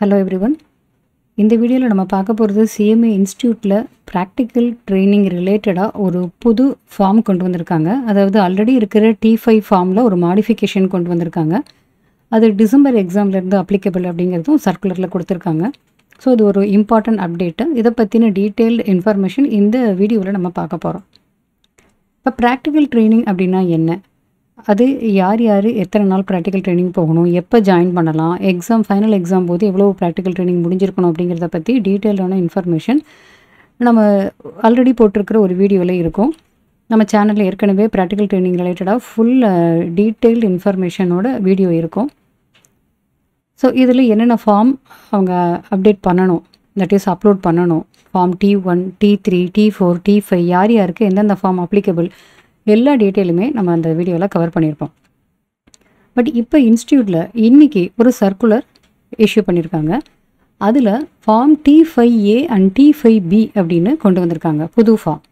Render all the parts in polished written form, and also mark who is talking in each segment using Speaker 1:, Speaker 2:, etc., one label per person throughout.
Speaker 1: Hello everyone. இந்த வீடியோல நம்ம பார்க்க போறது CMA இன்ஸ்டிடியூட்ல பிராக்டிகல் ட்ரெய்னிங் ரிலேட்டடா ஒரு புது ஃபார்ம் கொண்டு வந்திருக்காங்க. அதாவது ஆல்ரெடி இருக்கிற T5 ஃபார்ம்ல ஒரு மாடிஃபிகேஷன் கொண்டு வந்திருக்காங்க. அது டிசம்பர் எக்ஸாம்ல இருந்து அப்ளிகபிள் அப்படிங்கிறதும் சர்க்குலர்ல கொடுத்திருக்காங்க. ஸோ இது ஒரு இம்பார்ட்டன்ட் அப்டேட். இதை பற்றின டீட்டெயில்டு இன்ஃபர்மேஷன் இந்த வீடியோவில் நம்ம பார்க்க போகிறோம். இப்போ ப்ராக்டிக்கல் ட்ரைனிங் அப்படின்னா என்ன, அது யார் யார் எத்தனை நாள் ப்ராக்டிக்கல் ட்ரைனிங் போகணும், எப்போ ஜாயின் பண்ணலாம், எக்ஸாம் ஃபைனல் எக்ஸாம் போது எவ்வளோ ப்ராக்டிக்கல் ட்ரைனிங் முடிஞ்சிருக்கணும் அப்படிங்கிறத பற்றி டீட்டெயிலான இன்ஃபர்மேஷன் நம்ம ஆல்ரெடி போட்டிருக்கிற ஒரு வீடியோவில் இருக்கும். நம்ம சேனலில் ஏற்கனவே ப்ராக்டிக்கல் ட்ரைனிங் ரிலேட்டடாக ஃபுல் டீட்டெயில்டு இன்ஃபர்மேஷனோட வீடியோ இருக்கும். ஸோ இதில் என்னென்ன ஃபார்ம் அவங்க அப்டேட் பண்ணணும், தட் இஸ் அப்லோட் பண்ணணும், form T1, T3, T4, T5 யார் யாருக்கு எந்தெந்த ஃபார்ம் அப்ளிகபிள் எல்லா டீட்டெயிலுமே நம்ம அந்த வீடியோவில் கவர் பண்ணியிருப்போம். பட் இப்போ இன்ஸ்டியூட்டில் இன்றைக்கி ஒரு சர்க்குலர் இஷ்யூ பண்ணியிருக்காங்க. அதில் ஃபார்ம் T5A அண்ட் T5B அப்படின்னு கொண்டு வந்திருக்காங்க, புது ஃபார்ம்.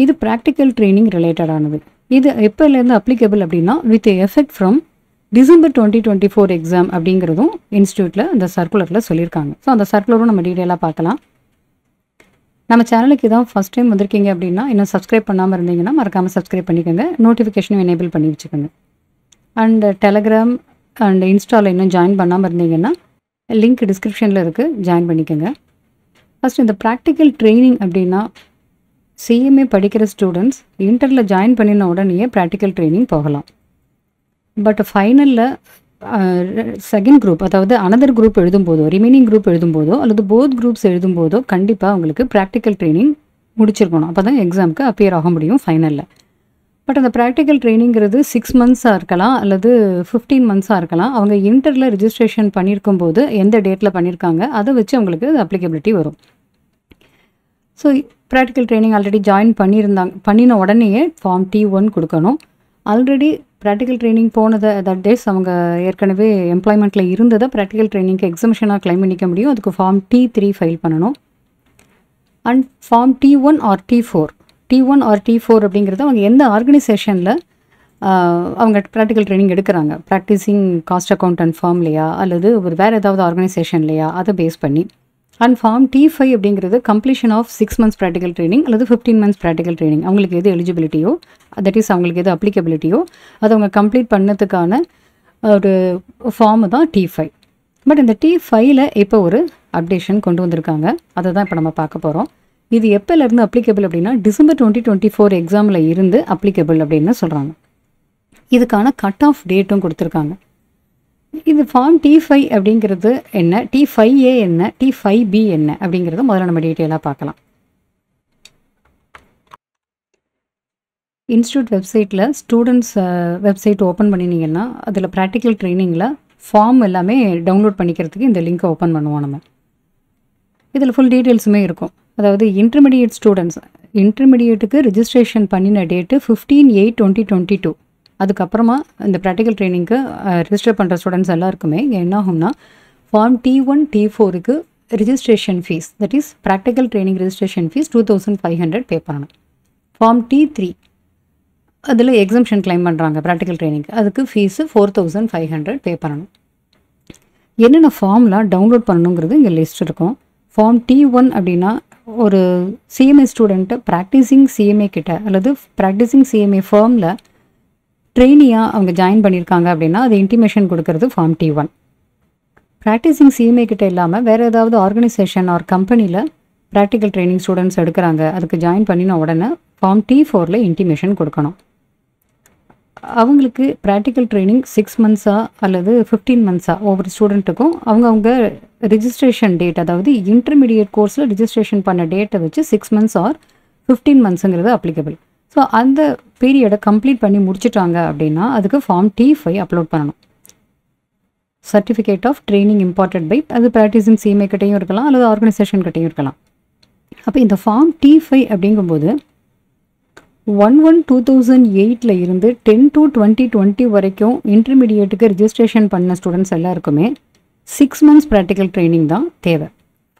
Speaker 1: இது ப்ராக்டிக்கல் ட்ரைனிங் ரிலேட்டடானது. இது எப்போலேருந்து அப்ளிகபிள் அப்படின்னா with effect from December 2024 exam அப்படிங்கிறதும் இன்ஸ்டியூட்டில் அந்த சர்க்குலரில் சொல்லியிருக்காங்க. ஸோ அந்த சர்க்குலரும் நம்ம டீட்டெயிலாக பார்க்கலாம். நம்ம சேனலுக்கு இதான் ஃபஸ்ட் டைம் வந்திருக்கீங்க அப்படின்னா இன்னும் சப்ஸ்கிரைப் பண்ணாமல் இருந்தீங்கன்னா மறக்காமல் சப்ஸ்கிரைப் பண்ணிக்கோங்க, நோட்டிஃபிகேஷனும் எனேபிள் பண்ணி வச்சுக்கோங்க. அண்ட் டெலகிராம் அண்ட் இன்ஸ்டாவில் இன்னும் ஜாயின் பண்ணாமல் இருந்தீங்கன்னா லிங்க் டிஸ்கிரிப்ஷனில் இருக்குது, ஜாயின் பண்ணிக்கோங்க. ஃபஸ்ட் இந்த ப்ராக்டிக்கல் ட்ரைனிங் அப்படின்னா CMA படிக்கிற ஸ்டூடெண்ட்ஸ் இன்டரில் ஜாயின் பண்ணின உடனே ப்ராக்டிக்கல் ட்ரைனிங் போகலாம். பட் ஃபைனலில் செகண்ட் குரூப், அதாவது அனதர் குரூப் எழுதும்போதோ ரிமைனிங் குரூப் எழுதும்போதோ அல்லது போத் குரூப்ஸ் எழுதும்போதோ கண்டிப்பாக அவங்களுக்கு ப்ராக்டிக்கல் ட்ரைனிங் முடிச்சிருக்கணும். அப்போ தான் எக்ஸாமுக்கு அப்பியர் ஆக முடியும் ஃபைனலில். பட் அந்த ப்ராக்டிக்கல் ட்ரைனிங்கிறது 6 மந்த்ஸாக இருக்கலாம் அல்லது 15 மந்த்ஸாக இருக்கலாம். அவங்க இன்டரில் ரிஜிஸ்ட்ரேஷன் பண்ணியிருக்கும் போது எந்த டேட்டில் பண்ணியிருக்காங்க அதை வச்சு அவங்களுக்கு அப்ளிகபிலிட்டி வரும். So practical training already join பண்ணின உடனேயே ஃபார்ம் T1 கொடுக்கணும். ஆல்ரெடி ப்ராக்டிக்கல் ட்ரைனிங் போனதை தட் டேஸ் அவங்க ஏற்கனவே எம்ப்ளாய்மெண்ட்டில் இருந்ததை ப்ராக்டிக்கல் ட்ரைனிங்க்கு எக்ஸம்ஷனாக கிளைம் பண்ணிக்க முடியும். அதுக்கு ஃபார்ம் T3 ஃபைல் பண்ணணும். And form T1 or T4 அப்படிங்கிறது அவங்க எந்த ஆர்கனைசேஷனில் அவங்க ப்ராக்டிக்கல் ட்ரைனிங் எடுக்கிறாங்க, ப்ராக்டிஸிங் காஸ்ட் அக்கௌண்டன்ட் ஃபார்ம்லையா அல்லது ஒரு வேறு ஏதாவது ஆர்கனைசேஷன்லையா அதை பேஸ் பண்ணி. அண்ட் ஃபார்ம் T5 அப்படிங்கிறது completion of 6 months practical training அல்லது 15 மந்த்ஸ் ப்ராக்டிக்கல் ட்ரைனிங், அவங்களுக்கு எது எலிஜிபிலிட்டியோ தட் இஸ் அவங்களுக்கு எது அப்ளிகபிலிட்டியோ அதை அவங்க கம்ப்ளீட் பண்ணதுக்கான ஒரு ஃபார்மு தான் T5. பட் இந்த T5ல் இப்போ ஒரு அப்டேஷன் கொண்டு வந்திருக்காங்க, அதை தான் இப்போ நம்ம பார்க்க போகிறோம். இது எப்போலேருந்து அப்ளிகபிள் அப்படின்னா டிசம்பர் 2024 எக்ஸாமில் இருந்து அப்ளிகபிள் அப்படின்னு சொல்கிறாங்க. இதுக்கான கட் ஆஃப் டேட்டும் கொடுத்துருக்காங்க. இது ஃபார்ம் T5 அப்படிங்கிறது என்ன, T5A என்ன, T5B என்ன அப்படிங்கிறத முதல்ல நம்ம டீட்டெயிலாக பார்க்கலாம். இன்ஸ்டியூட் வெப்சைட்டில் ஸ்டூடெண்ட்ஸ் வெப்சைட் ஓப்பன் பண்ணினீங்கன்னா அதில் ப்ராக்டிக்கல் ட்ரைனிங்கில் ஃபார்ம் எல்லாமே டவுன்லோட் பண்ணிக்கிறதுக்கு இந்த லிங்க்கை ஓப்பன் பண்ணுவோம். நம்ம இதில் ஃபுல் டீட்டெயில்ஸுமே இருக்கும். அதாவது இன்டர்மீடியேட் ஸ்டூடெண்ட்ஸ், இன்டர்மீடியேட்டுக்கு ரிஜிஸ்ட்ரேஷன் பண்ணின டேட்டு 15/8/2022. அதுக்கப்புறமா இந்த ப்ராக்டிக்கல் ட்ரைனிங்க்கு ரிஜிஸ்டர் பண்ணுற ஸ்டூடெண்ட்ஸ் எல்லாருக்குமே என்ன ஆகும்னா ஃபார்ம் T1, T4க்கு registration fee that is practical training registration fee 2500 pay பண்ணணும். ஃபார்ம் T3 அதில் எக்ஸம்ஷன் கிளைம் பண்ணுறாங்க ப்ராக்டிக்கல் ட்ரைனிங்க்கு, அதுக்கு ஃபீஸு 4500 பே பண்ணணும். என்னென்ன ஃபார்ம்லாம் டவுன்லோட் பண்ணணுங்கிறது இங்கே லிஸ்ட் இருக்கும். ஃபார்ம் T1 அப்படின்னா ஒரு CMA ஸ்டூடெண்ட்டு ப்ராக்டிஸிங் CMA கிட்ட அல்லது ப்ராக்டிஸிங் CMA ஃபார்மில் ட்ரெயினியாக அவங்க ஜாயின் பண்ணியிருக்காங்க அப்படின்னா அது இன்டிமேஷன் கொடுக்கறது ஃபார்ம் T1. ப்ராக்டிஸிங் CMA கிட்ட இல்லாமல் வேறு ஏதாவது ஆர்கனைசேஷன் ஆர் கம்பெனியில் ப்ராக்டிக்கல் ட்ரைனிங் ஸ்டூடெண்ட்ஸ் எடுக்கிறாங்க, அதுக்கு ஜாயின் பண்ணின உடனே ஃபார்ம் T4ல் இன்டிமேஷன் கொடுக்கணும். அவங்களுக்கு ப்ராக்டிக்கல் ட்ரைனிங் 6 மந்த்ஸாக அல்லது 15 மந்த்ஸாக ஒவ்வொரு ஸ்டூடெண்ட்டுக்கும் அவங்க ரிஜிஸ்ட்ரேஷன் டேட், அதாவது இன்டர்மீடியேட் கோர்ஸில் ரிஜிஸ்ட்ரேஷன் பண்ண டேட்டை வச்சு 6 மந்த்ஸ் ஆர் 15 மந்த்ஸுங்கிறது அப்ளிகபிள். ஸோ அந்த பீரியடை கம்ப்ளீட் பண்ணி முடிச்சிட்டாங்க அப்படின்னா அதுக்கு ஃபார்ம் T5 அப்லோட் பண்ணணும். Certificate of training imparted by, அது ப்ராக்டிஸிங் CMA கிட்டையும் இருக்கலாம் அல்லது ஆர்கனைசேஷன் கிட்டையும் இருக்கலாம். அப்போ இந்த ஃபார்ம் T5 அப்படிங்கும்போது 1/1/2008 இருந்து 10/2/2020 வரைக்கும் இன்டர்மீடியேட்டுக்கு ரிஜிஸ்ட்ரேஷன் பண்ண ஸ்டூடெண்ட்ஸ் எல்லாருக்குமே 6 மந்த்ஸ் ப்ராக்டிக்கல் ட்ரைனிங் தான் தேவை.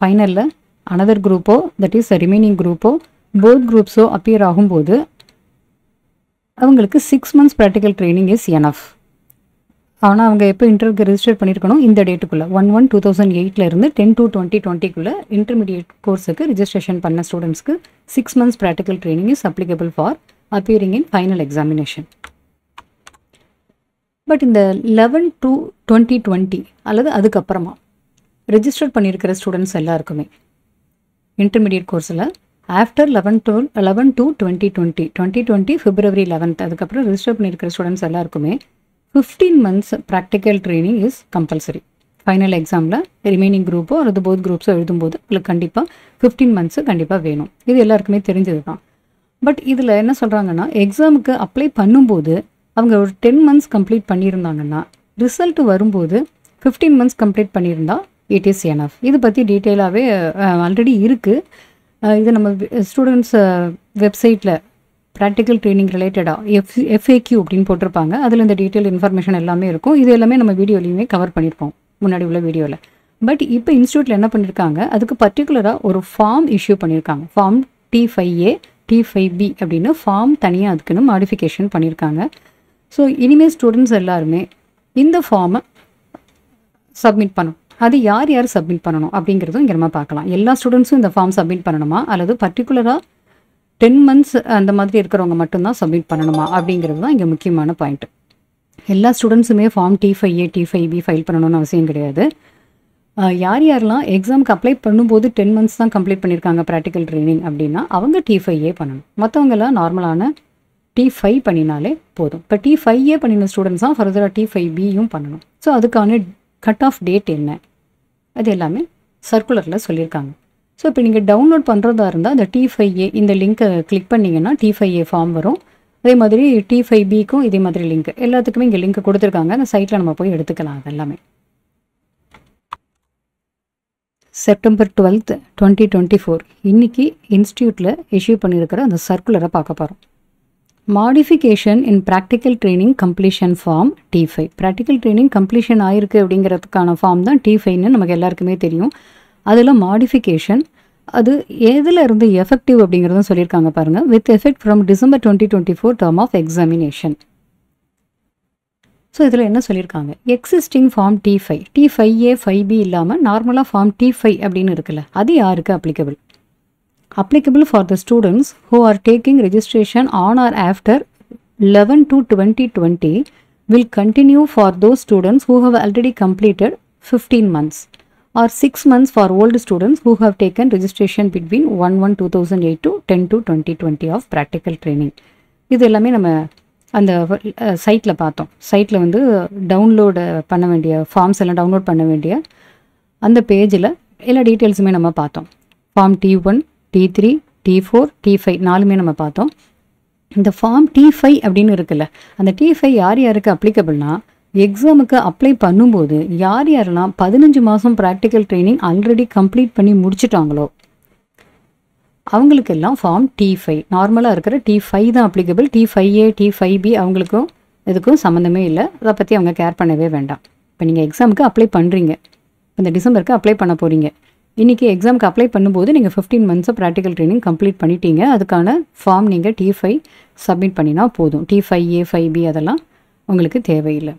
Speaker 1: ஃபைனலில் அனதர் குரூப்போ தட் இஸ் ரிமைனிங் குரூப்போ போத் குரூப்ஸோ அப்பியர் ஆகும்போது அவங்களுக்கு 6 months practical training is enough. ஆனால் அவங்க எப்போ இன்டர்வியூக்கு ரெஜிஸ்டர் பண்ணியிருக்கணும் இந்த டேட்டுக்குள்ளே 1/1/2008 இருந்து 10/2/2020 இன்டர்மீடியட் கோர்ஸுக்கு ரிஜிஸ்ட்ரேஷன் பண்ண ஸ்டூடெண்ட்ஸ்க்கு 6 months practical training is applicable for appearing in final examination. But இந்த 11/2/2020 அல்லது அதுக்கப்புறமா ரெஜிஸ்டர் பண்ணியிருக்கிற ஸ்டூடெண்ட்ஸ் எல்லாருக்குமே இன்டர்மீடியட் கோர்ஸில் ஆஃப்டர் 11/2/2020 February 11th அதுக்கப்புறம் ரெஜிஸ்டர் பண்ணியிருக்கிற ஸ்டூடெண்ட்ஸ் எல்லாருக்குமே 15 months practical training is compulsory. Final எக்ஸாமில் ரிமைனிங் குரூப்போ அல்லது போத் குரூப்ஸோ எழுதும்போது உங்களுக்கு கண்டிப்பாக 15 months கண்டிப்பாக வேணும். இது எல்லாருக்குமே தெரிஞ்சது தான். பட் இதில் என்ன சொல்கிறாங்கன்னா, எக்ஸாமுக்கு அப்ளை பண்ணும்போது அவங்க ஒரு 10 months கம்ப்ளீட் பண்ணியிருந்தாங்கன்னா ரிசல்ட் வரும்போது 15 months கம்ப்ளீட் பண்ணியிருந்தா இட் இஸ் எனஃப். இதை பற்றி டீட்டெயிலாகவே ஆல்ரெடி இருக்குது. இது நம்ம ஸ்டூடெண்ட்ஸ் வெப்சைட்டில் ப்ராக்டிக்கல் ட்ரைனிங் ரிலேட்டடாக FAQ அப்படின்னு போட்டிருப்பாங்க. அதில் இந்த டீட்டெயில் இன்ஃபர்மேஷன் எல்லாமே இருக்கும். இது எல்லாமே நம்ம வீடியோலையுமே கவர் பண்ணியிருப்போம் முன்னாடி உள்ள வீடியோவில். பட் இப்போ இன்ஸ்டியூட்டில் என்ன பண்ணியிருக்காங்க, அதுக்கு பர்டிகுலராக ஒரு ஃபார்ம் இஷ்யூ பண்ணியிருக்காங்க. ஃபார்ம் T5A T5B அப்படின்னு ஃபார்ம் தனியாக அதுக்குன்னு மாடிஃபிகேஷன் பண்ணியிருக்காங்க. ஸோ இனிமேல் ஸ்டூடெண்ட்ஸ் எல்லாருமே இந்த ஃபார்மை சப்மிட் பண்ணணும். அது யார் யார் சப்மிட் பண்ணணும் அப்படிங்கிறதும் இங்கே நம்ம பார்க்கலாம். எல்லா ஸ்டூடெண்ட்ஸும் இந்த ஃபார்ம் சப்மிட் பண்ணணுமா அல்லது பர்டிகுலராக 10 months அந்த மாதிரி இருக்கிறவங்க மட்டும்தான் சப்மிட் பண்ணணுமா அப்படிங்கிறது தான் இங்கே முக்கியமான பாயிண்ட். எல்லா ஸ்டூடெண்ட்ஸுமே ஃபார்ம் T5A T5B ஃபைல் பண்ணணும்னு அவசியம் கிடையாது. யார் யாரெல்லாம் எக்ஸாமுக்கு அப்ளை பண்ணும்போது 10 months தான் கம்ப்ளீட் பண்ணியிருக்காங்க ப்ராக்டிக்கல் ட்ரைனிங் அப்படின்னா அவங்க T5A பண்ணணும். மற்றவங்கெல்லாம் நார்மலான T5 பண்ணினாலே போதும். இப்போ T5A பண்ணின ஸ்டூடெண்ட்ஸ் தான் ஃபர்தராக T5Bயும் பண்ணணும். ஸோ அதுக்கான கட் ஆஃப் டேட் என்ன அது எல்லாமே சர்க்குலரில் சொல்லியிருக்காங்க. ஸோ இப்போ நீங்கள் டவுன்லோட் பண்ணுறதா இருந்தால் அந்த T5A இந்த லிங்க்கை கிளிக் பண்ணிங்கன்னா T5A ஃபார்ம் வரும். அதே மாதிரி T5Bக்கும் இதே மாதிரி லிங்க் எல்லாத்துக்குமே இங்கே லிங்க் கொடுத்துருக்காங்க. அந்த சைட்டில் நம்ம போய் எடுத்துக்கலாம். அது எல்லாமே September 12th 2024 இன்னைக்கு இன்ஸ்டியூட்டில் இஷ்யூ பண்ணியிருக்கிற அந்த சர்க்குலரை பார்க்க போகிறோம். Modification in practical training completion form T5. Practical training completion ஆயிருக்கு அப்படிங்கிறதுக்கான ஃபார்ம் தான் T5ன்னு நமக்கு எல்லாருக்குமே தெரியும். அதில் மாடிஃபிகேஷன் அது எதில் இருந்து எஃபெக்டிவ் அப்படிங்கிறதும் சொல்லியிருக்காங்க பாருங்கள். With effect from December 2024 term of examination. So இதில் என்ன சொல்லியிருக்காங்க, எக்ஸிஸ்டிங் ஃபார்ம் T5A 5B இல்லாமல் நார்மலாக ஃபார்ம் T5 அப்படின்னு இருக்குல்ல, அது யாருக்கு applicable? applicable for the students who are taking registration on or after 11/2/2020 will continue for those students who have already completed 15 months or 6 months for old students who have taken registration between 1/1/2008 to 10/2/2020 of practical training. இது எல்லாமே நம்ம அந்த சைட்டில் பார்த்தோம். சைட்டில் வந்து download பண்ண வேண்டிய ஃபார்ம்ஸ் எல்லாம் டவுன்லோட் பண்ண வேண்டிய அந்த பேஜில் எல்லா டீட்டெயில்ஸுமே நம்ம பார்த்தோம். Form T1 T3 T4 T5 நாலுமே நம்ம பார்த்தோம். இந்த ஃபார்ம் T5 அப்படின்னு இருக்குல்ல, அந்த T5 யார் யாருக்கு அப்ளிகபிள்னா எக்ஸாமுக்கு அப்ளை பண்ணும்போது யார் யாரெல்லாம் 15 மாதம் ப்ராக்டிக்கல் ட்ரைனிங் ஆல்ரெடி கம்ப்ளீட் பண்ணி முடிச்சிட்டாங்களோ அவங்களுக்கெல்லாம் ஃபார்ம் T5 நார்மலாக இருக்கிற T5 தான் அப்ளிகபிள். T5A T5B அவங்களுக்கும் இதுக்கும் சம்மந்தமே இல்லை. அதை பற்றி அவங்க கேர் பண்ணவே வேண்டாம். இப்போ நீங்கள் எக்ஸாமுக்கு அப்ளை பண்ணுறீங்க, இந்த டிசம்பருக்கு அப்ளை பண்ண போகிறீங்க. இன்றைக்கி எக்ஸாமுக்கு அப்ளை பண்ணும்போது நீங்கள் 15 months ப்ராக்டிக்கல் ட்ரைனிங் கம்ப்ளீட் பண்ணிட்டீங்க. அதுக்கான ஃபார்ம் நீங்கள் T5 சப்மிட் பண்ணினா போதும். T5A 5B அதெல்லாம் உங்களுக்கு தேவையில்லை.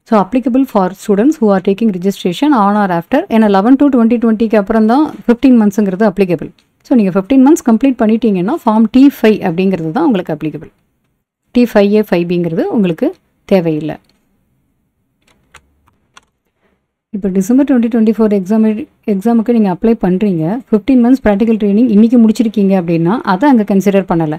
Speaker 1: So applicable for students who are taking registration on or after. ஏன்னா 11/2/2020 அப்புறம் தான் 15 monthsங்கிறது அப்ளிகபிள். ஸோ நீங்கள் 15 months கம்ப்ளீட் பண்ணிட்டீங்கன்னா ஃபார்ம் T5 அப்படிங்கிறது தான் உங்களுக்கு அப்ளிகபிள். T5A 5Bங்கிறது உங்களுக்கு தேவையில்லை. இப்போ December 2024 எக்ஸாமுக்கு நீங்கள் அப்ளை பண்ணுறீங்க, 15 months ப்ராக்டிக்கல் ட்ரைனிங் இன்றைக்கி முடிச்சிருக்கீங்க அப்படின்னா அதை அங்கே கன்சிடர் பண்ணலை.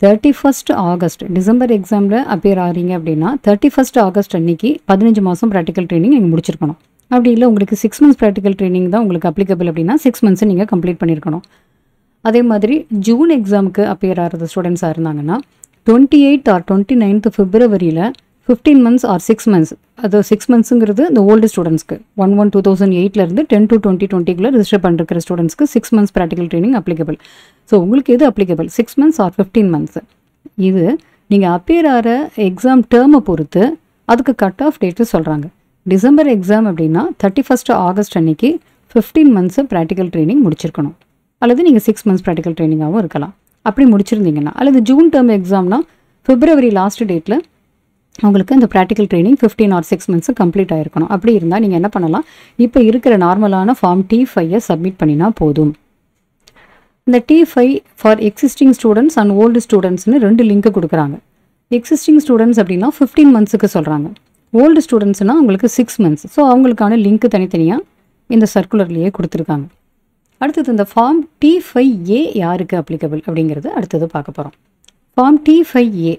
Speaker 1: 31st August டிசம்பர் எக்ஸாமில் அப்பியர் ஆகிறீங்க அப்படின்னா 31st August அன்றைக்கி 15 மாதம் ப்ராக்டிக்கல் ட்ரைனிங் நீங்கள் முடிச்சிருக்கணும். அப்படி இல்லை உங்களுக்கு 6 months ப்ராக்டிக்கல் ட்ரைனிங் தான் உங்களுக்கு அப்ளிகபிள் அப்படின்னா 6 months நீங்கள் கம்ப்ளீட் பண்ணியிருக்கணும். அதே மாதிரி ஜூன் எக்ஸாமுக்கு அப்பியர் ஆகிறது ஸ்டூடெண்ட்ஸாக இருந்தாங்கன்னா 28th or 29th Februaryயில் 15 months or 6 months, அது 6 monthsங்கிறது இந்த ஓல்டு ஸ்டூடெண்ட்ஸ்க்கு 1/1/2008 10/2/2020 ரிஜிஸ்டர் பண்ணிருக்கிற ஸ்டூடெண்ட்ஸ்க்கு 6 months practical training applicable. So உங்களுக்கு எது அப்ளிகபிள், 6 months or 15 months? இது நீங்கள் அப்பியர் ஆகிற எக்ஸாம் டேர்மை பொறுத்து அதுக்கு கட் ஆஃப் டேட்டு சொல்கிறாங்க. டிசம்பர் எக்ஸாம் அப்படின்னா 31st August அன்னைக்கு 15 months ப்ராக்டிக்கல் ட்ரைனிங் முடிச்சிருக்கணும். அல்லது நீங்கள் 6 months ப்ராக்டிக்கல் ட்ரைனிங்காகவும் இருக்கலாம். அப்படி முடிச்சிருந்தீங்கன்னா, அல்லது ஜூன் டேர்ம் எக்ஸாம்னா February லாஸ்ட் டேட்டில் உங்களுக்கு இந்த practical training 15 or 6 months complete ஆகிருக்கணும். அப்படி இருந்தால் நீங்கள் என்ன பண்ணலாம், இப்போ இருக்கிற நார்மலான ஃபார்ம் T5 சப்மிட் பண்ணினா போதும். இந்த T5 for existing students and old ஸ்டூடெண்ட்ஸ்னு 2 லிங்க் கொடுக்குறாங்க. எக்ஸிஸ்டிங் ஸ்டூடெண்ட்ஸ் அப்படின்னா 15 monthsக்கு சொல்கிறாங்க. ஓல்டு ஸ்டூடெண்ட்ஸ்னால் உங்களுக்கு 6 months. ஸோ அவங்களுக்கான லிங்க் தனித்தனியாக இந்த சர்க்குலர்லேயே கொடுத்துருக்காங்க. அடுத்தது இந்த ஃபார்ம் T5A யாருக்கு அப்ளிகபிள் அப்படிங்கிறது அடுத்தது பார்க்க போகிறோம். Form T5A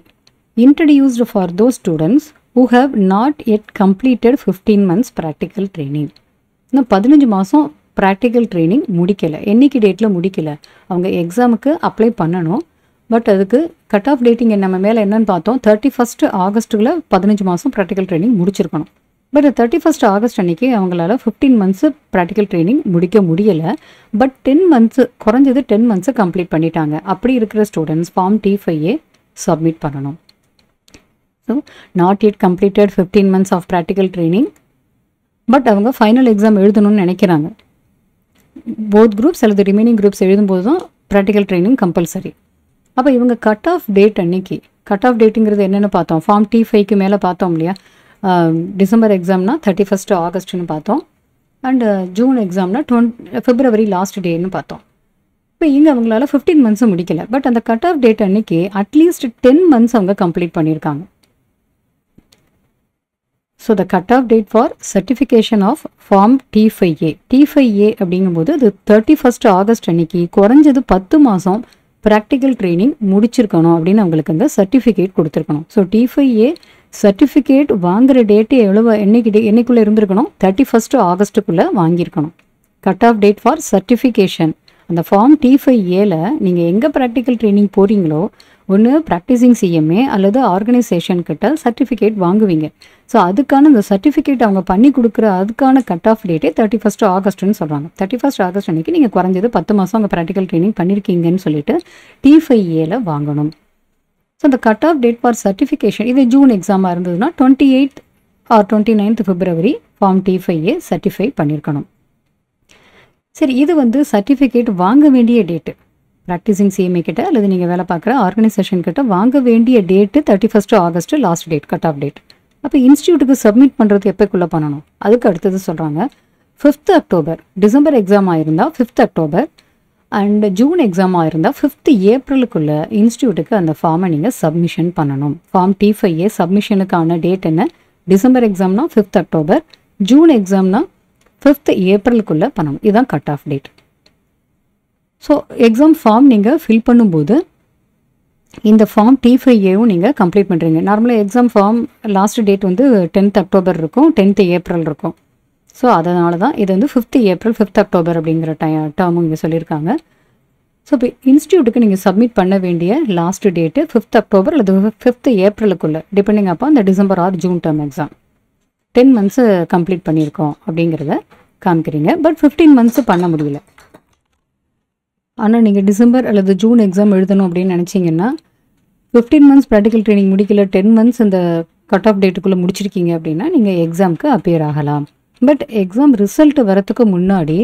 Speaker 1: introduced for those students who have not yet completed 15 months practical training. இன்னும் 15 மாதம் ப்ராக்டிக்கல் ட்ரைனிங் முடிக்கலை, என்னைக்கு டேட்டில் முடிக்கலை, அவங்க எக்ஸாமுக்கு அப்ளை பண்ணணும். பட் அதுக்கு கட் ஆஃப் டேட்டிங் நம்ம மேலே என்னன்னு பார்த்தோம், 31st Augustக்குள்ளே 15 மாதம் ப்ராக்டிக்கல் ட்ரைனிங் முடிச்சிருக்கணும். பட் 31st August அன்றைக்கி அவங்களால 15 months ப்ராக்டிக்கல் ட்ரைனிங் முடிக்க முடியலை. பட் 10 months குறைஞ்சது 10 months கம்ப்ளீட் பண்ணிட்டாங்க. அப்படி இருக்கிற ஸ்டூடெண்ட்ஸ் ஃபார்ம் T5A சப்மிட் பண்ணணும். So not yet completed 15 months of practical training, but அவங்க ஃபைனல் எக்ஸாம் எழுதணும்னு நினைக்கிறாங்க. போத் குரூப்ஸ் அல்லது ரிமைனிங் குரூப்ஸ் எழுதும்போது தான் ப்ராக்டிக்கல் ட்ரைனிங் கம்பல்சரி. அப்போ இவங்க கட் ஆஃப் டேட் அன்னைக்கு, கட் ஆஃப் டேட்டுங்கிறது என்னென்னு பார்த்தோம், ஃபார்ம் T5க்கு மேலே பார்த்தோம் இல்லையா, டிசம்பர் எக்ஸாம்னா 31st Augustன்னு பார்த்தோம், அண்டு ஜூன் எக்ஸாம்னா February லாஸ்ட் டேன்னு பார்த்தோம். இப்போ இங்கே அவங்களால 15 months முடிக்கலை. பட் அந்த கட் ஆஃப் டேட் அன்னைக்கு அட்லீஸ்ட் 10 months அவங்க கம்ப்ளீட் பண்ணியிருக்காங்க. So the cut off date for certification of form T5A அப்படிங்கும்போது அது 31st August அன்னைக்கு குறைஞ்சது 10 மாதம் ப்ராக்டிக்கல் ட்ரைனிங் முடிச்சிருக்கணும் அப்படின்னு அவங்களுக்கு அந்த சர்டிஃபிகேட் கொடுத்துருக்கணும். ஸோ T5A சர்டிஃபிகேட் வாங்குகிற டேட்டு என்னைக்குள்ளே இருந்திருக்கணும், 31st Augustக்குள்ளே வாங்கியிருக்கணும். Cut off date for certification அந்த ஃபார்ம் T5Aல நீங்கள் எங்கே ப்ராக்டிக்கல் ட்ரைனிங் போகிறீங்களோ ஒன்று ப்ராக்டிசிங் CMA அல்லது ஆர்கனைசேஷன் கிட்ட சர்டிஃபிகேட் வாங்குவீங்க. ஸோ அதுக்கான அந்த சர்டிஃபிகேட் அவங்க பண்ணி கொடுக்குற அதுக்கான கட் ஆஃப் டேட்டே 31st Augustன்னு சொல்கிறாங்க. 31st August அன்றைக்கி நீங்கள் குறைஞ்சது 10 மாதம் அவங்க ப்ராக்டிக்கல் ட்ரைனிங் பண்ணியிருக்கீங்கன்னு சொல்லிட்டு T5Aல வாங்கணும். ஸோ அந்த cut off date for certification இது ஜூன் எக்ஸாமாக இருந்ததுன்னா 28th or 29th February form T5A certify பண்ணியிருக்கணும். சரி, இது வந்து சர்டிஃபிகேட் வாங்க வேண்டிய டேட்டு. ப்ராக்டிசிங் CMA கிட்ட அல்லது நீங்கள் வேலை பார்க்குற ஆர்கனைசேஷன் கிட்ட வாங்க வேண்டிய date 31st August last date, cut off date. அப்போ இன்ஸ்டியூட்டுக்கு சப்மிட் பண்ணுறது எப்போக்குள்ளே பண்ணணும், அதுக்கு அடுத்தது சொல்கிறாங்க 5th October. டிசம்பர் எக்ஸாம் ஆயிருந்தால் 5th October and June exam ஆயிருந்தால் 5th Aprilக்குள்ளே இன்ஸ்டியூட்டுக்கு அந்த ஃபார்மை நீங்கள் சப்மிஷன் பண்ணணும். ஃபார்ம் T5A சப்மிஷனுக்கான டேட் என்ன, டிசம்பர் எக்ஸாம்னா 5th October, ஜூன் எக்ஸாம்னா 5th Aprilக்குள்ளே பண்ணணும். இதுதான் cut off date. So exam form நீங்கள் ஃபில் பண்ணும்போது இந்த ஃபார்ம் T5Aவும் நீங்கள் கம்ப்ளீட் பண்ணுறீங்க. நார்மலாக எக்ஸாம் ஃபார்ம் லாஸ்ட் டேட் வந்து 10th October இருக்கும், 10th April இருக்கும். ஸோ அதனால தான் இது வந்து 5th April 5th October அப்படிங்கிற டேர்மும் இங்கே சொல்லியிருக்காங்க. ஸோ இப்போ இன்ஸ்டியூட்டுக்கு நீங்கள் சப்மிட் பண்ண வேண்டிய லாஸ்ட் டேட்டு 5th October அல்லது 5th Aprilக்குள்ளே டிபெண்டிங் அப்போ அந்த December R June term exam 10 months complete பண்ணியிருக்கோம் அப்படிங்கிறத காமிக்கிறீங்க. பட் 15 months பண்ண முடியல. ஆனால் நீங்கள் டிசம்பர் அல்லது ஜூன் எக்ஸாம் எழுதணும் அப்படின்னு நினச்சிங்கன்னா 15 months ப்ராக்டிக்கல் ட்ரைனிங் முடிக்கல, 10 months இந்த கட் ஆஃப் டேட்டுக்குள்ளே முடிச்சிருக்கீங்க அப்படின்னா நீங்கள் எக்ஸாமுக்கு அப்பியர் ஆகலாம். பட் எக்ஸாம் ரிசல்ட் வரத்துக்கு முன்னாடி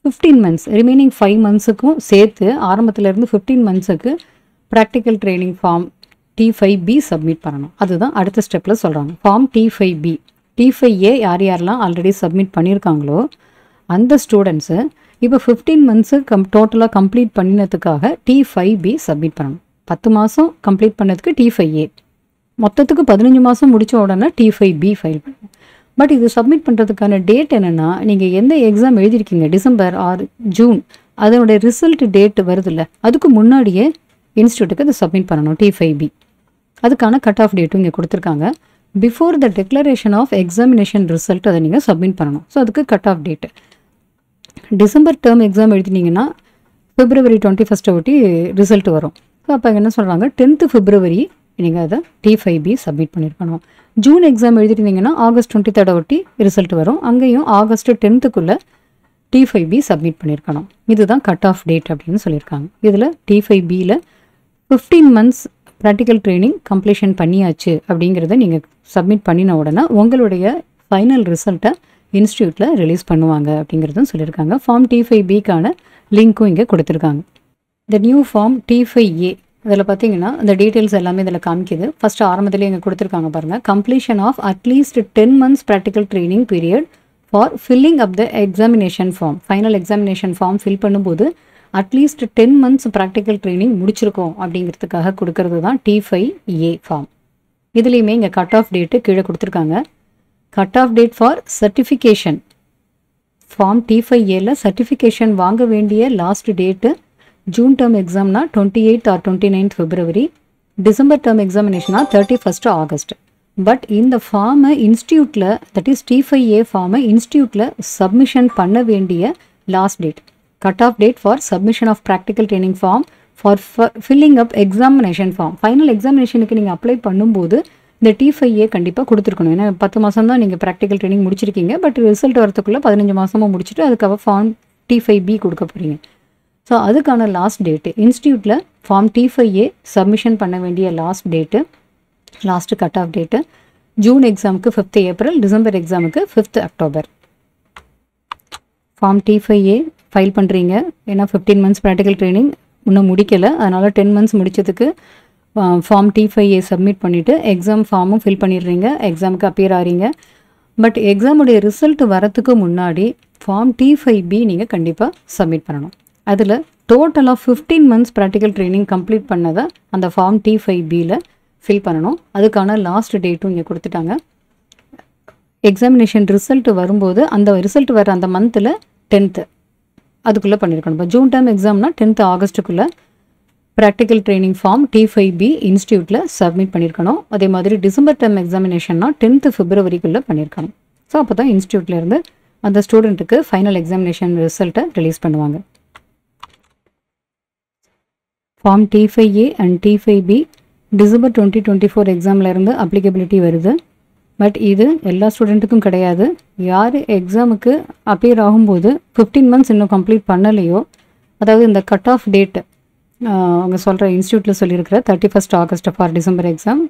Speaker 1: 15 months ரிமைனிங் 5 monthsக்கும் சேர்த்து ஆரம்பத்துலேருந்து 15 monthsக்கு practical training form T5B submit பண்ணணும். அதுதான் அடுத்த ஸ்டெப்பில் சொல்கிறாங்க. Form T5B. T5A யாரெல்லாம் ஆல்ரெடி சப்மிட் பண்ணியிருக்காங்களோ அந்த ஸ்டூடெண்ட்ஸு இப்போ 15 months டோட்டலாக கம்ப்ளீட் பண்ணினதுக்காக T5B சப்மிட் பண்ணணும். 10 மாதம் கம்ப்ளீட் பண்ணதுக்கு T5A, மொத்தத்துக்கு 15 மாதம் முடித்த உடனே T5B ஃபைல் பண்ணணும். பட் இது சப்மிட் பண்ணுறதுக்கான டேட் என்னென்னா, நீங்கள் எந்த எக்ஸாம் எழுதியிருக்கீங்க டிசம்பர் ஆர் ஜூன் அதனுடைய ரிசல்ட் டேட் வருதில்ல, அதுக்கு முன்னாடியே இன்ஸ்டியூட்டுக்கு அதை சப்மிட் பண்ணணும் T5B. அதுக்கான கட் ஆஃப் டேட்டும் இங்கே கொடுத்துருக்காங்க. Before the declaration of examination result அதை நீங்கள் சப்மிட் பண்ணணும். ஸோ அதுக்கு cut off date December term exam எழுதினீங்கன்னா February 21st ஒட்டி ரிசல்ட் வரும். ஸோ அப்போ என்ன சொல்கிறாங்க, 10th February நீங்கள் அதை T5B சப்மிட் பண்ணியிருக்கணும். ஜூன் எக்ஸாம் எழுதிருந்தீங்கன்னா August 23rd ஒட்டி ரிசல்ட் வரும். அங்கேயும் August 10th T5B சப்மிட் பண்ணியிருக்கணும். இதுதான் கட் ஆஃப் டேட் அப்படின்னு சொல்லியிருக்காங்க. இதில் T5Bயில் 15 months ப்ராக்டிக்கல் ட்ரைனிங் கம்ப்ளீஷன் பண்ணியாச்சு அப்படிங்கிறத நீங்கள் சப்மிட் பண்ணின உடனே உங்களுடைய ஃபைனல் ரிசல்ட்டை இன்ஸ்டியூட்டில் ரிலீஸ் பண்ணுவாங்க அப்படிங்கிறதும் சொல்லியிருக்காங்க. ஃபார்ம் T5Bக்கான லிங்க்கும் இங்கே கொடுத்துருக்காங்க. த நியூ ஃபார்ம் T5A இதில் பார்த்தீங்கன்னா இந்த டீட்டெயில்ஸ் எல்லாமே இதில் காமிக்குது. ஃபஸ்ட்டு ஆரம்பத்திலே இங்கே கொடுத்துருக்காங்க பாருங்கள். Completion of at least 10 months practical training period for filling up the examination form. Final examination form fill பண்ணும்போது அட்லீஸ்ட் 10 months ப்ராக்டிக்கல் ட்ரைனிங் முடிச்சிருக்கோம் அப்படிங்கிறதுக்காக கொடுக்கறது தான் T5A ஃபார்ம். இதுலேயுமே இங்கே கட் ஆஃப் டேட்டு கீழே கொடுத்துருக்காங்க. Cut off date for certification form T5Aல சர்டிஃபிகேஷன் வாங்க வேண்டிய லாஸ்ட் டேட்டு ஜூன் டேர்ம் எக்ஸாம்னா 28th or 29th February, December term எக்ஸாமினேஷனா 31st August. பட் இந்த ஃபார்மை இன்ஸ்டியூட்டில், தட் இஸ் T5A ஃபார்மை இன்ஸ்டியூட்டில் சப்மிஷன் பண்ண வேண்டிய last date, cut off date for submission of practical training form for filling up examination form. Final எக்ஸாமினேஷனுக்கு நீங்கள் அப்ளை பண்ணும்போது இந்த T5A கண்டிப்பாக கொடுத்துருக்கணும். ஏன்னா 10 மாதம் தான் நீங்கள் ப்ராக்டிக்கல் ட்ரைனிங் முடிச்சிருக்கீங்க. பட் ரிசல்ட் வரத்துக்குள்ளே 15 மாதமும் முடிச்சுட்டு அதுக்கப்புறம் ஃபார்ம் T5B கொடுக்க போகிறீங்க. ஸோ அதுக்கான லாஸ்ட் டேட்டு இன்ஸ்டியூட்டில் ஃபார்ம் T5A சப்மிஷன் பண்ண வேண்டிய last date, last cut off date June எக்ஸாமுக்கு 5th April, டிசம்பர் எக்ஸாமுக்கு 5th October. Form T5A file பண்ணுறீங்க. ஏன்னா 15 months ப்ராக்டிக்கல் ட்ரைனிங் இன்னும் முடிக்கலை. அதனால் 10 months முடிச்சதுக்கு ஃபார்ம் T5A சப்மிட் பண்ணிவிட்டு எக்ஸாம் ஃபார்மும் ஃபில் பண்ணிடுறீங்க. எக்ஸாமுக்கு அப்பியர் ஆகிறீங்க. பட் எக்ஸாமுடைய ரிசல்ட் வரத்துக்கு முன்னாடி ஃபார்ம் T5B நீங்கள் கண்டிப்பாக சப்மிட் பண்ணணும். அதில் டோட்டலாக 15 months ப்ராக்டிக்கல் ட்ரைனிங் கம்ப்ளீட் பண்ணதை அந்த ஃபார்ம் T5Bயில் ஃபில் பண்ணணும். அதுக்கான லாஸ்ட் டேட்டும் இங்கே கொடுத்துட்டாங்க. எக்ஸாமினேஷன் ரிசல்ட் வரும்போது அந்த ரிசல்ட் வர அந்த மந்தில் 10th அதுக்குள்ளே பண்ணியிருக்கணும். இப்போ ஜூன் டேர்ம் எக்ஸாம்னா 10th August practical training form T5B இன்ஸ்டியூட்டில் சப்மிட் பண்ணியிருக்கணும். அதே மாதிரி டிசம்பர் டேர்ம் எக்ஸாமினேஷன்னா 10th February பண்ணியிருக்கணும். ஸோ அப்போ தான் இன்ஸ்டியூட்லேருந்து அந்த ஸ்டூடெண்ட்டுக்கு ஃபைனல் எக்ஸாமினேஷன் ரிசல்ட்டை ரிலீஸ் பண்ணுவாங்க. Form T5A and T5B December 2024 எக்ஸாம்லேருந்து அப்ளிகபிலிட்டி வருது. பட் இது எல்லா ஸ்டூடெண்ட்டுக்கும் கிடையாது. யார் எக்ஸாமுக்கு அப்பியர் ஆகும்போது 15 months இன்னும் கம்ப்ளீட் பண்ணலையோ, அதாவது இந்த கட் ஆஃப் டேட்டு அவங்க சொல்கிற இன்ஸ்டியூட்டில் சொல்லியிருக்கிற 31st August for December exam,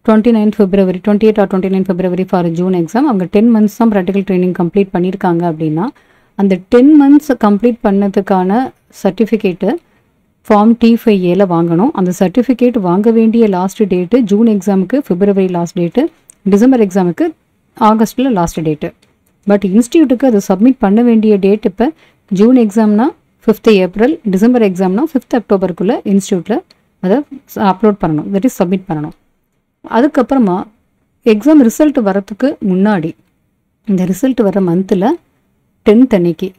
Speaker 1: 28th February 28 or 29 February for June exam, அவங்க 10 months தான் ப்ராக்டிக்கல் ட்ரைனிங் கம்ப்ளீட் பண்ணியிருக்காங்க. அப்படின்னா அந்த 10 months கம்ப்ளீட் பண்ணதுக்கான சர்டிஃபிகேட்டு ஃபார்ம் T5Aல வாங்கணும். அந்த சர்டிஃபிகேட் வாங்க வேண்டிய லாஸ்ட் டேட்டு ஜூன் எக்ஸாமுக்கு February லாஸ்ட் டேட்டு, டிசம்பர் எக்ஸாமுக்கு ஆகஸ்ட்டில் லாஸ்ட் டேட்டு. பட் இன்ஸ்டியூட்டுக்கு அது சப்மிட் பண்ண வேண்டிய டேட் இப்போ ஜூன் எக்ஸாம்னா 5th April, டிசம்பர் எக்ஸாம்னா 5th October இன்ஸ்டியூட்டில் அதை அப்லோட் பண்ணணும், தட் இஸ் சப்மிட் பண்ணணும். அதுக்கப்புறமா எக்ஸாம் ரிசல்ட் வரத்துக்கு முன்னாடி இந்த ரிசல்ட் வர மந்தில் 10th அன்னைக்கு,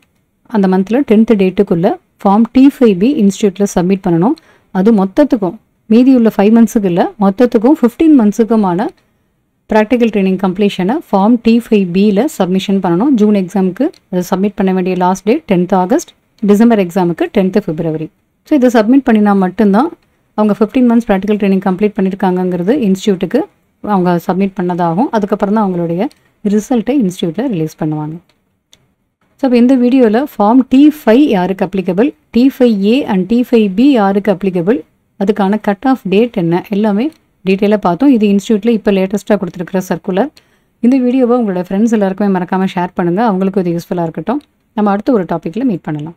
Speaker 1: அந்த மந்தில் 10th டேட்டுக்குள்ளே ஃபார்ம் T5B இன்ஸ்டியூட்டில் சப்மிட் பண்ணணும். அது மொத்தத்துக்கும் மீதி உள்ள 5 monthsக்கு இல்லை, மொத்தத்துக்கும் 15 monthsக்குமான ப்ராக்டிக்கல் ட்ரைனிங் கம்ப்ளீஷனை ஃபார்ம் T5Bயில் சப்மிஷன் பண்ணணும். ஜூன் எக்ஸாமுக்கு அதை சப்மிட் பண்ண வேண்டிய last date 10th August, December எக்ஸாமுக்கு 10th February. ஸோ இதை சப்மிட் பண்ணினா மட்டும்தான் அவங்க 15 months ப்ராக்டிக்கல் ட்ரைனிங் கம்ப்ளீட் பண்ணியிருக்காங்கங்கிறது இன்ஸ்டியூட்டுக்கு அவங்க சப்மிட் பண்ணதாகும். அதுக்கப்புறம் தான் அவங்களுடைய ரிசல்ட்டை இன்ஸ்டியூட்டில் ரிலீஸ் பண்ணுவாங்க. ஸோ இப்போ இந்த வீடியோவில் ஃபார்ம் T5 யாருக்கு அப்ளிகபிள், T5A அண்ட் T5B யாருக்கு அப்ளிகபிள், அதுக்கான கட் ஆஃப் டேட் என்ன, எல்லாமே டீட்டெயிலாக பார்த்தோம். இது இன்ஸ்டியூட்டில் இப்போ லேட்டஸ்ட்டாக கொடுத்துருக்குற சர்க்குலர். இந்த வீடியோவை உங்களோட ஃப்ரெண்ட்ஸ் எல்லாருக்குமே மறக்காமல் ஷேர் பண்ணுங்கள். அவங்களுக்கும் இது யூஸ்ஃபுல்லாக இருக்கட்டும். நம்ம அடுத்த ஒரு டாப்பிக்கில் மீட் பண்ணலாம்.